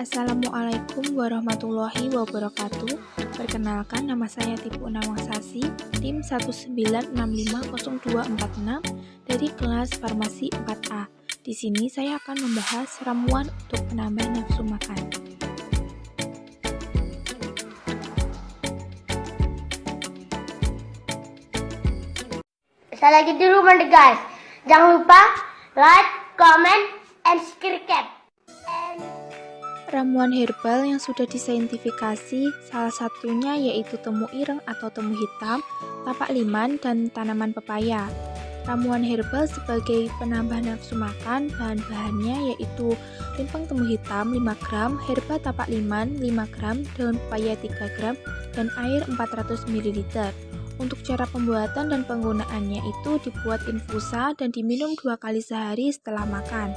Assalamualaikum warahmatullahi wabarakatuh. Perkenalkan, nama saya Tipu Nawangsasi, tim 19650246 dari kelas Farmasi 4A. Di sini saya akan membahas ramuan untuk penambah nafsu makan. Saya lagi di rumah deh guys. Jangan lupa like, comment, and subscribe. Ramuan herbal yang sudah disaintifikasi, salah satunya yaitu temu ireng atau temu hitam, tapak liman, dan tanaman pepaya. Ramuan herbal sebagai penambah nafsu makan, bahan-bahannya yaitu rimpang temu hitam 5 gram, herba tapak liman 5 gram, daun pepaya 3 gram, dan air 400 ml. Untuk cara pembuatan dan penggunaannya itu dibuat infusa dan diminum 2 kali sehari setelah makan.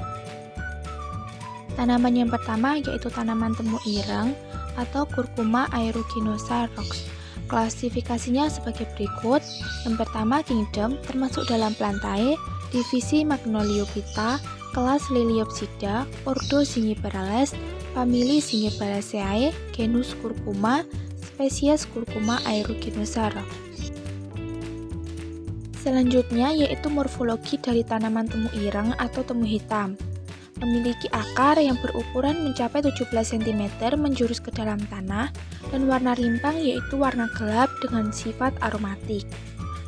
Tanaman yang pertama yaitu tanaman temu ireng atau Curcuma aeruginosa Roxb. Klasifikasinya sebagai berikut. Yang pertama kingdom, termasuk dalam Plantae, divisi Magnoliophyta, kelas Liliopsida, ordo Zingiberales, famili Zingiberaceae, genus Curcuma, spesies Curcuma aeruginosa Roxb. Selanjutnya yaitu morfologi dari tanaman temu ireng atau temu hitam. Memiliki akar yang berukuran mencapai 17 cm menjurus ke dalam tanah dan warna rimpang yaitu warna gelap dengan sifat aromatik.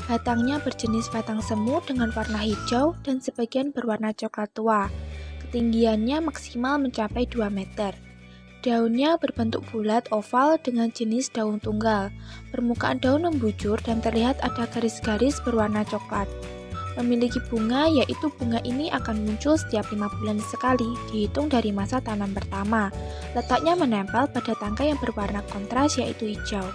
Batangnya berjenis batang semu dengan warna hijau dan sebagian berwarna coklat tua. Ketinggiannya maksimal mencapai 2 meter. Daunnya berbentuk bulat oval dengan jenis daun tunggal. Permukaan daun membujur dan terlihat ada garis-garis berwarna coklat. Memiliki bunga, yaitu bunga ini akan muncul setiap 5 bulan sekali, dihitung dari masa tanam pertama. Letaknya menempel pada tangkai yang berwarna kontras yaitu hijau.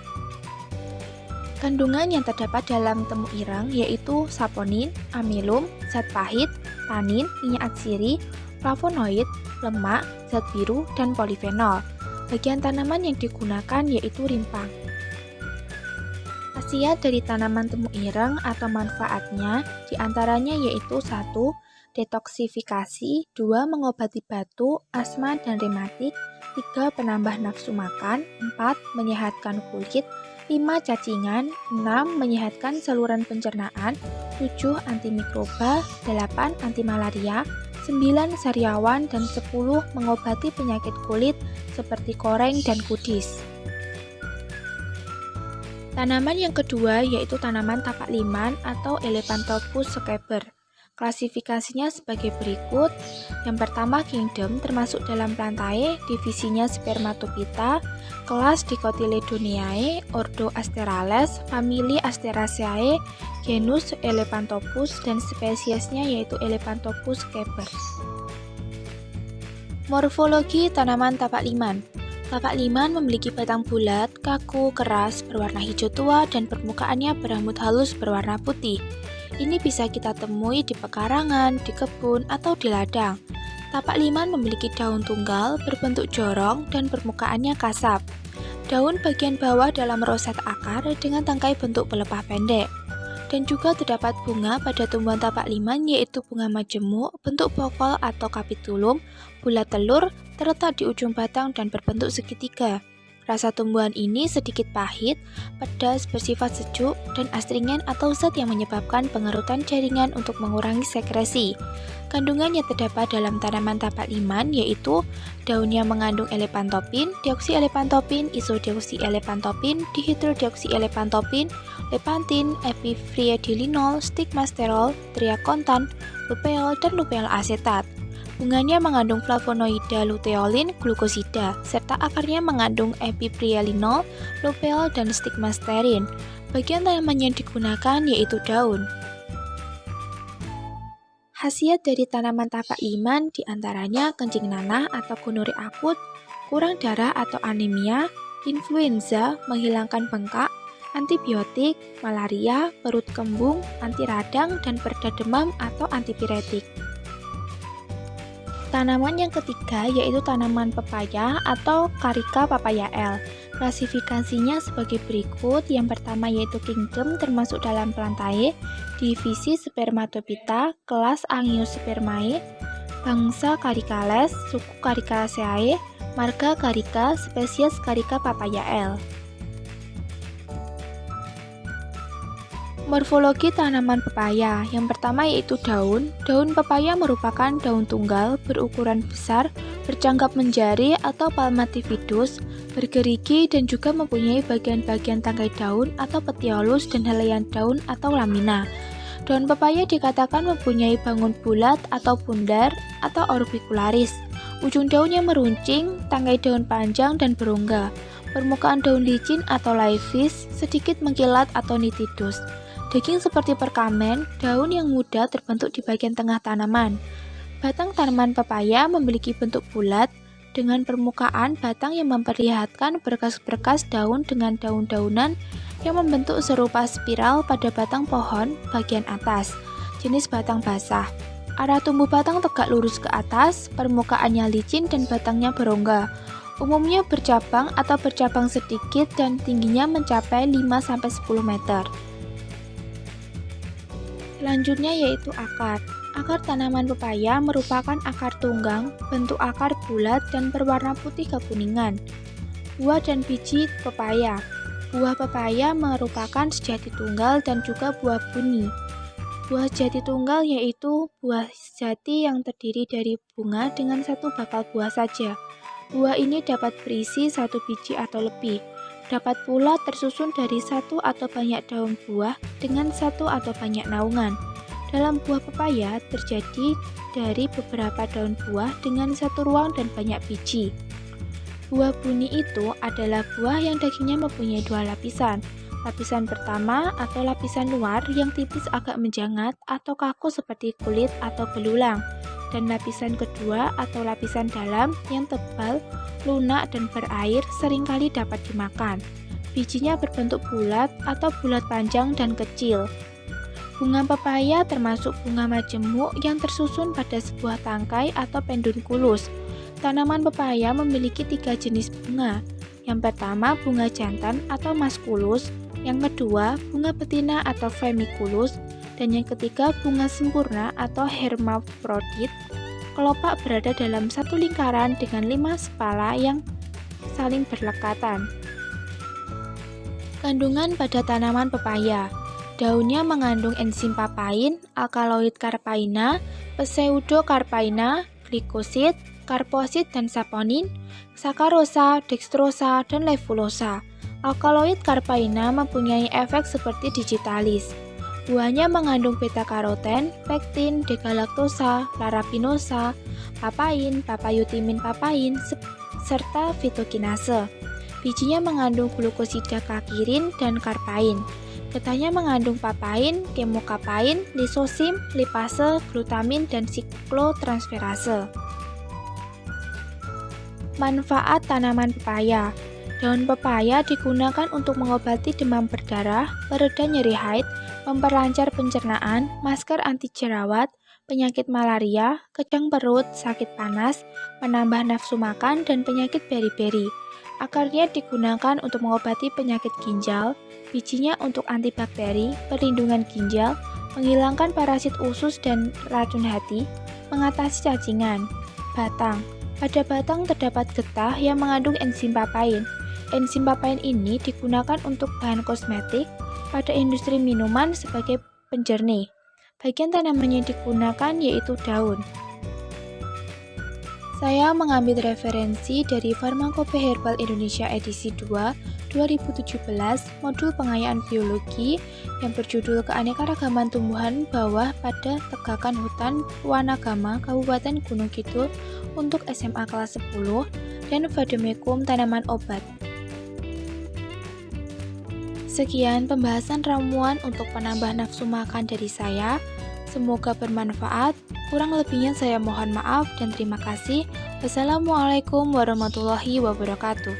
Kandungan yang terdapat dalam temu ireng yaitu saponin, amilum, zat pahit, tanin, minyak atsiri, flavonoid, lemak, zat biru, dan polifenol. Bagian tanaman yang digunakan yaitu rimpang. Khasiat dari tanaman temu ireng atau manfaatnya diantaranya yaitu 1. Detoksifikasi, 2. Mengobati batu, asma, dan rematik, 3. Penambah nafsu makan, 4. Menyehatkan kulit, 5. Cacingan, 6. Menyehatkan saluran pencernaan, 7. Antimikroba, 8. Antimalaria, 9. Sariawan, dan 10. Mengobati penyakit kulit seperti koreng dan kudis. Tanaman yang kedua yaitu tanaman tapak liman atau Elepanthopus scaber. Klasifikasinya sebagai berikut. Yang pertama kingdom, termasuk dalam Plantae, divisinya Spermatophyta, kelas Dicotyledoniae, ordo Asterales, famili Asteraceae, genus Elepanthopus, dan spesiesnya yaitu Elepanthopus scaber. Morfologi tanaman tapak liman. Tapak liman memiliki batang bulat, kaku, keras, berwarna hijau tua, dan permukaannya berambut halus berwarna putih. Ini bisa kita temui di pekarangan, di kebun, atau di ladang. Tapak liman memiliki daun tunggal, berbentuk jorong, dan permukaannya kasar. Daun bagian bawah dalam roset akar dengan tangkai bentuk pelepah pendek. Dan juga terdapat bunga pada tumbuhan tapak liman yaitu bunga majemuk, bentuk pokol atau kapitulum, bulat telur, terletak di ujung batang dan berbentuk segitiga. Rasa tumbuhan ini sedikit pahit, pedas, bersifat sejuk, dan astringent atau zat yang menyebabkan pengerutan jaringan untuk mengurangi sekresi. Kandungan yang terdapat dalam tanaman tapak liman yaitu daunnya mengandung elepanthopin, dioksielepantopin, isodioksielepantopin, dihidrodioksielepantopin, lepantin, epiphriedylinol, stigmasterol, triakontan, lupeol, dan lupeol asetat. Bunganya mengandung flavonoida luteolin, glukosida, serta akarnya mengandung epiphriedylinol, lupeol, dan stigmasterin. Bagian tanaman yang digunakan yaitu daun. Khasiat dari tanaman tapak liman diantaranya kencing nanah atau gonore akut, kurang darah atau anemia, influenza, menghilangkan bengkak, antibiotik, malaria, perut kembung, anti radang, dan pereda demam atau antipiretik. Tanaman yang ketiga yaitu tanaman pepaya atau Carica papaya L. Klasifikasinya sebagai berikut. Yang pertama yaitu kingdom, termasuk dalam Plantae, divisi Spermatophyta, kelas Angiospermae, bangsa Caricales, suku Caricaceae, Marga Carica, spesies Carica papaya L. Morfologi tanaman pepaya. Yang pertama yaitu daun. Daun pepaya merupakan daun tunggal berukuran besar, bercangkap menjari atau palmatifidus, bergerigi dan juga mempunyai bagian-bagian tangkai daun atau petiolus dan helaian daun atau lamina. Daun pepaya dikatakan mempunyai bangun bulat atau bundar atau orbicularis. Ujung daunnya meruncing, tangkai daun panjang dan berongga. Permukaan daun licin atau laevis, sedikit mengkilat atau nitidus. Daging seperti perkamen, daun yang muda terbentuk di bagian tengah tanaman. Batang tanaman pepaya memiliki bentuk bulat dengan permukaan batang yang memperlihatkan berkas-berkas daun dengan daun-daunan yang membentuk serupa spiral pada batang pohon bagian atas, jenis batang basah. Arah tumbuh batang tegak lurus ke atas, permukaannya licin dan batangnya berongga. Umumnya bercabang atau bercabang sedikit dan tingginya mencapai 5-10 meter. Selanjutnya yaitu akar. Akar tanaman pepaya merupakan akar tunggang, bentuk akar bulat dan berwarna putih kekuningan. Buah dan biji pepaya. Buah pepaya merupakan sejati tunggal dan juga buah buni. Buah sejati tunggal yaitu buah sejati yang terdiri dari bunga dengan satu bakal buah saja. Buah ini dapat berisi satu biji atau lebih. Dapat pula tersusun dari satu atau banyak daun buah dengan satu atau banyak naungan. Dalam buah pepaya terjadi dari beberapa daun buah dengan satu ruang dan banyak biji. Buah buni itu adalah buah yang dagingnya mempunyai dua lapisan. Lapisan pertama atau lapisan luar yang tipis agak menjangat atau kaku seperti kulit atau belulang. Dan lapisan kedua atau lapisan dalam yang tebal, lunak dan berair seringkali dapat dimakan. Bijinya berbentuk bulat atau bulat panjang dan kecil. Bunga pepaya termasuk bunga majemuk yang tersusun pada sebuah tangkai atau pendunculus. Tanaman pepaya memiliki 3 jenis bunga. Yang pertama bunga jantan atau maskulus, yang kedua bunga betina atau femiculus, dan yang ketiga bunga sempurna atau hermaprodit. Kelopak berada dalam satu lingkaran dengan 5 sepala yang saling berdekatan. Kandungan pada tanaman pepaya. Daunnya mengandung enzim papain, alkaloid karpaina, pseudokarpaina, glikosid, karposid dan saponin, sakarosa, dextrosa, dan levulosa. Alkaloid karpaina mempunyai efek seperti digitalis. Buahnya mengandung beta-karoten, pektin, degalaktosa, larabinosa, papain, papayutimin papain, serta fitokinase. Bijinya mengandung glukosida kakirin dan karpain. Getahnya mengandung papain, kemokapain, lisosim, lipase, glutamin, dan siklotransferase. Manfaat tanaman pepaya. Daun pepaya digunakan untuk mengobati demam berdarah, pereda nyeri haid, memperlancar pencernaan, masker anti jerawat, penyakit malaria, kejang perut, sakit panas, menambah nafsu makan, dan penyakit beri-beri. Akarnya digunakan untuk mengobati penyakit ginjal, bijinya untuk antibakteri, perlindungan ginjal, menghilangkan parasit usus dan racun hati, mengatasi cacingan. Batang. Pada batang terdapat getah yang mengandung enzim papain. Enzim papain ini digunakan untuk bahan kosmetik, pada industri minuman sebagai penjernih. Bagian tanaman yang digunakan yaitu daun. Saya mengambil referensi dari Farmakope Herbal Indonesia edisi 2, 2017, modul pengayaan biologi yang berjudul Keanekaragaman Tumbuhan Bawah pada Tegakan Hutan Wanagama Kabupaten Gunung Kidul untuk SMA kelas 10 dan Vademecum tanaman obat. Sekian pembahasan ramuan untuk penambah nafsu makan dari saya. Semoga bermanfaat. Kurang lebihnya saya mohon maaf dan terima kasih. Wassalamualaikum warahmatullahi wabarakatuh.